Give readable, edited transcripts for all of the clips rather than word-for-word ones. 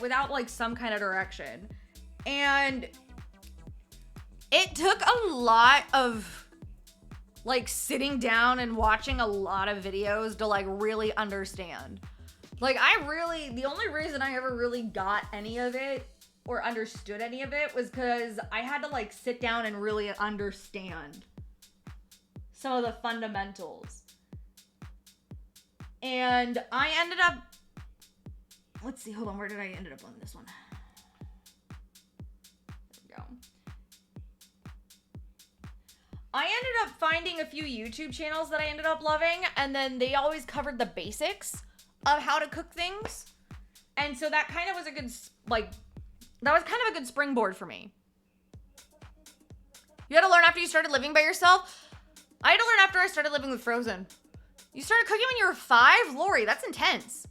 without like some kind of direction. And it took a lot of like sitting down and watching a lot of videos to like really understand. Like the only reason I ever really got any of it or understood any of it was because I had to like sit down and really understand some of the fundamentals. And I ended up, let's see, hold on, where did I end up on this one? There we go. I ended up finding a few YouTube channels that I ended up loving, and then they always covered the basics of how to cook things. And so that kind of was a good, like, that was kind of a good springboard for me. You had to learn after you started living by yourself? I had to learn after I started living with Frozen. You started cooking when you were 5? Lori, that's intense.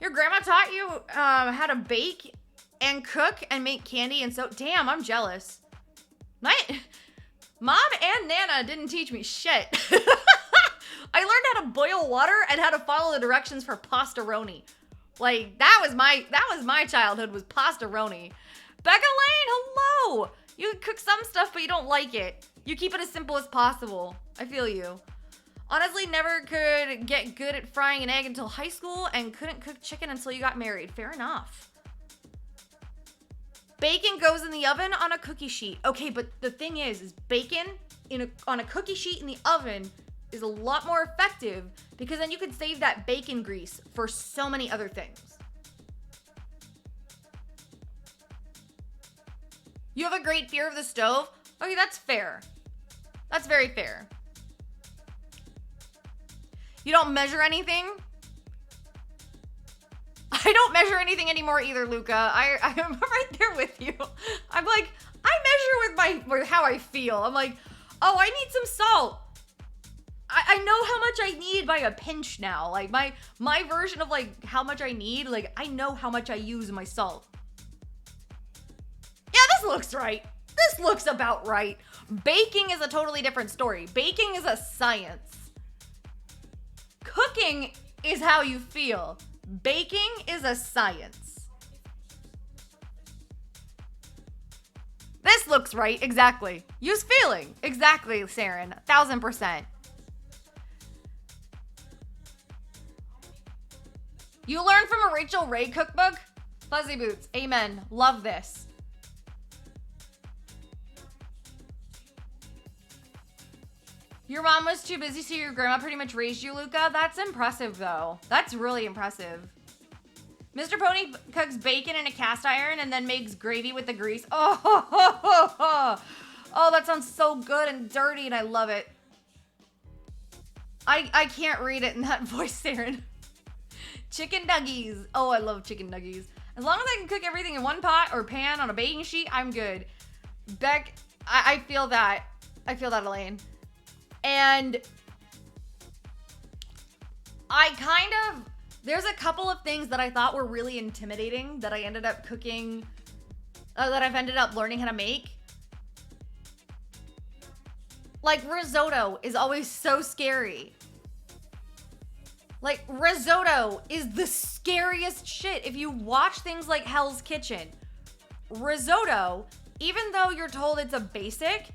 Your grandma taught you how to bake and cook and make candy and so, damn, I'm jealous. My mom and Nana didn't teach me shit. I learned how to boil water and how to follow the directions for pastaroni. Like, that was my childhood, was pastaroni. Becca Lane, hello! You can cook some stuff, but you don't like it. You keep it as simple as possible. I feel you. Honestly, never could get good at frying an egg until high school and couldn't cook chicken until you got married. Fair enough. Bacon goes in the oven on a cookie sheet. Okay, but the thing is bacon on a cookie sheet in the oven is a lot more effective because then you could save that bacon grease for so many other things. You have a great fear of the stove? Okay, that's fair. That's very fair. You don't measure anything? I don't measure anything anymore either, Luca. I am right there with you. I'm like, I measure with how I feel. I'm like, oh, I need some salt. I know how much I need by a pinch now. Like my version of like how much I need, like I know how much I use my salt. Yeah, this looks right. This looks about right. Baking is a totally different story. Baking is a science. Cooking is how you feel. Baking is a science. This looks right, exactly. Use feeling. Exactly, Saren. 1000%. You learned from a Rachel Ray cookbook? Fuzzy Boots. Amen. Love this. Your mom was too busy, so your grandma pretty much raised you, Luca? That's impressive, though. That's really impressive. Mr. Pony cooks bacon in a cast iron and then makes gravy with the grease. Oh, that sounds so good and dirty, and I love it. I can't read it in that voice, Saren. Chicken nuggies. Oh, I love chicken nuggies. As long as I can cook everything in one pot or pan on a baking sheet, I'm good. Beck, I feel that. I feel that, Elaine. And there's a couple of things that I thought were really intimidating that I ended up cooking, that I've ended up learning how to make. Like risotto is always so scary. Like risotto is the scariest shit. If you watch things like Hell's Kitchen, risotto, even though you're told it's a basic,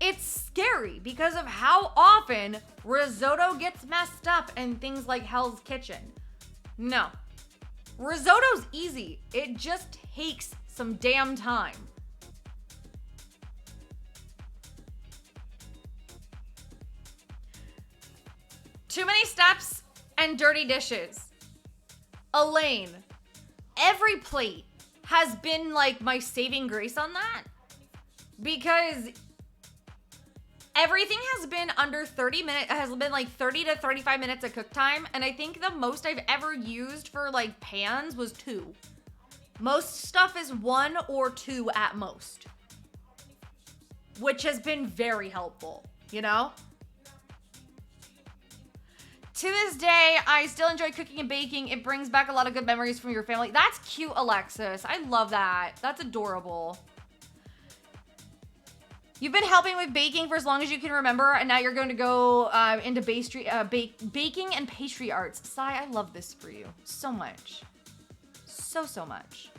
it's scary because of how often risotto gets messed up in things like Hell's Kitchen. No. Risotto's easy. It just takes some damn time. Too many steps and dirty dishes. Elaine, every plate has been like my saving grace on that because everything has been under 30 minutes, has been like 30 to 35 minutes of cook time. And I think the most I've ever used for like pans was 2. Most stuff is 1 or 2 at most, which has been very helpful, you know? To this day, I still enjoy cooking and baking. It brings back a lot of good memories from your family. That's cute, Alexis. I love that. That's adorable. You've been helping with baking for as long as you can remember, and now you're going to go into baking and pastry arts. Sai, I love this for you so much. So much.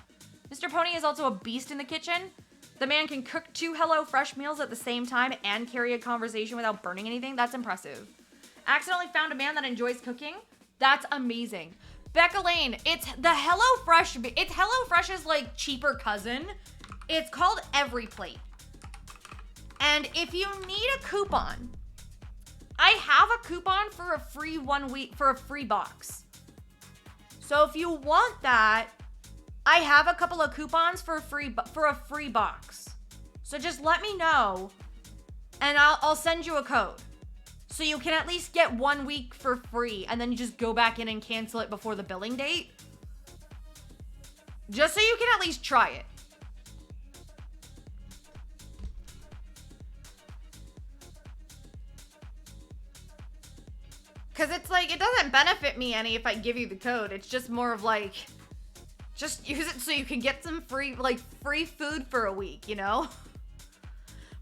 Mr. Pony is also a beast in the kitchen. The man can cook 2 HelloFresh meals at the same time and carry a conversation without burning anything. That's impressive. Accidentally found a man that enjoys cooking. That's amazing. Becca Lane, it's the HelloFresh. It's HelloFresh's like cheaper cousin. It's called Every Plate. And if you need a coupon, I have a coupon for a free 1 week for a free box. So if you want that, I have a couple of coupons for a free box. So just let me know and I'll send you a code. So you can at least get 1 week for free and then you just go back in and cancel it before the billing date. Just so you can at least try it. Because it's like, it doesn't benefit me any if I give you the code. It's just more of like, just use it so you can get some free food for a week, you know?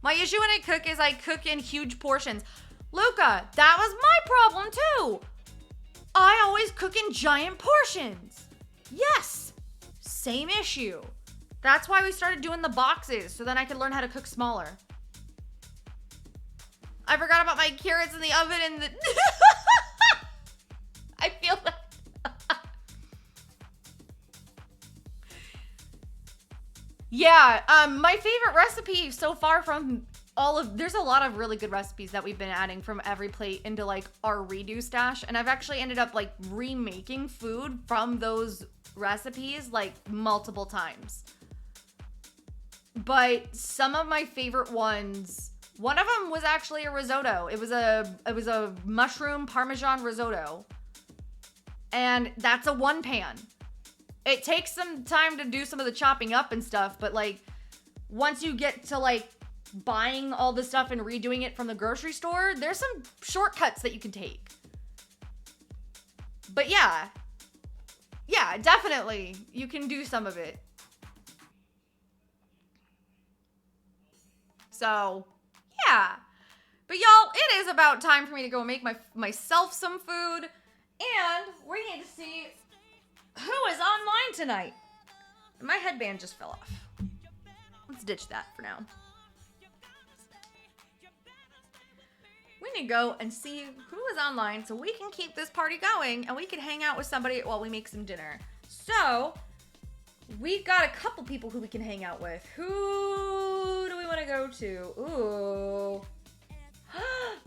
My issue when I cook is I cook in huge portions. Luca, that was my problem too. I always cook in giant portions. Yes, same issue. That's why we started doing the boxes, so then I could learn how to cook smaller. I forgot about my carrots in the oven and the... I feel that. Yeah, my favorite recipe so far from there's a lot of really good recipes that we've been adding from Every Plate into like our redo stash. And I've actually ended up like remaking food from those recipes like multiple times. But some of my favorite ones, one of them was actually a risotto. It was a mushroom Parmesan risotto. And that's a 1 pan. It takes some time to do some of the chopping up and stuff, but like once you get to like buying all the stuff and redoing it from the grocery store, there's some shortcuts that you can take. But yeah, definitely you can do some of it. So yeah, but y'all, it is about time for me to go make myself some food, and we need to see who is online tonight. My headband just fell off. Let's ditch that for now. We need to go and see who is online so we can keep this party going and we can hang out with somebody while we make some dinner. So, we've got a couple people who we can hang out with. Who do we want to go to? Ooh.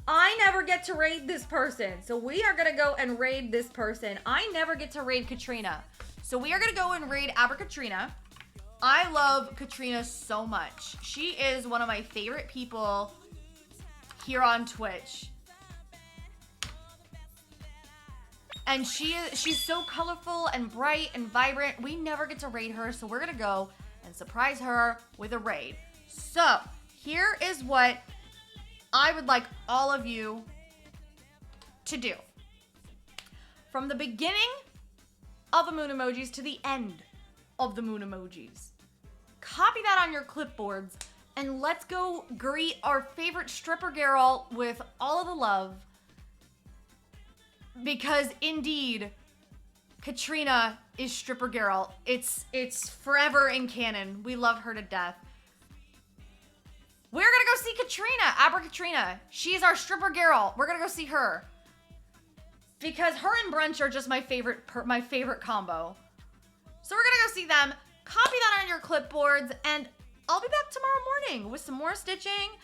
I never get to raid this person. So we are going to go and raid this person. I never get to raid Katrina. So we are going to go and raid Abrakatrina. I love Katrina so much. She is one of my favorite people here on Twitch. And she's so colorful and bright and vibrant. We never get to raid her, so we're going to go and surprise her with a raid. So here is what I would like all of you to do. From the beginning of the moon emojis to the end of the moon emojis, copy that on your clipboards and let's go greet our favorite stripper girl with all of the love. Because indeed, Katrina is stripper girl. It's forever in canon. We love her to death. We're gonna go see Katrina, Abrakatrina. She's our stripper girl. We're gonna go see her. Because her and Brunch are just my favorite combo. So we're gonna go see them. Copy that on your clipboards, and I'll be back tomorrow morning with some more stitching.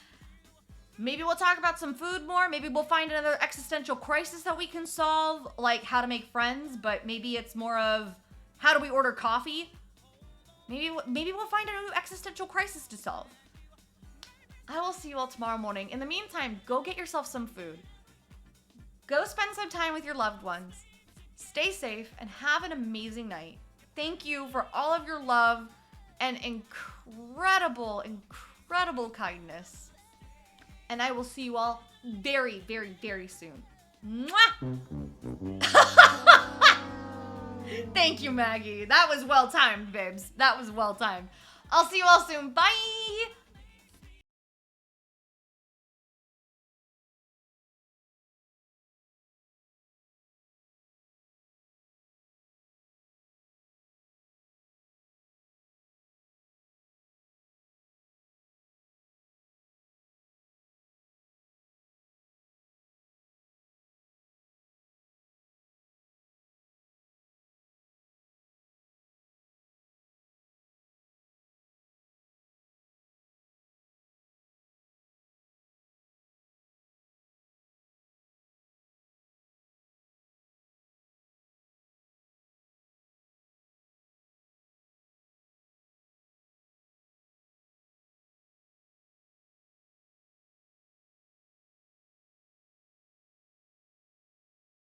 Maybe we'll talk about some food more. Maybe we'll find another existential crisis that we can solve, like how to make friends, but maybe it's more of how do we order coffee? Maybe we'll find a new existential crisis to solve. I will see you all tomorrow morning. In the meantime, go get yourself some food. Go spend some time with your loved ones. Stay safe and have an amazing night. Thank you for all of your love and incredible kindness. And I will see you all very, very, very soon. Mwah! Thank you, Maggie. That was well timed, babes. That was well timed. I'll see you all soon. Bye!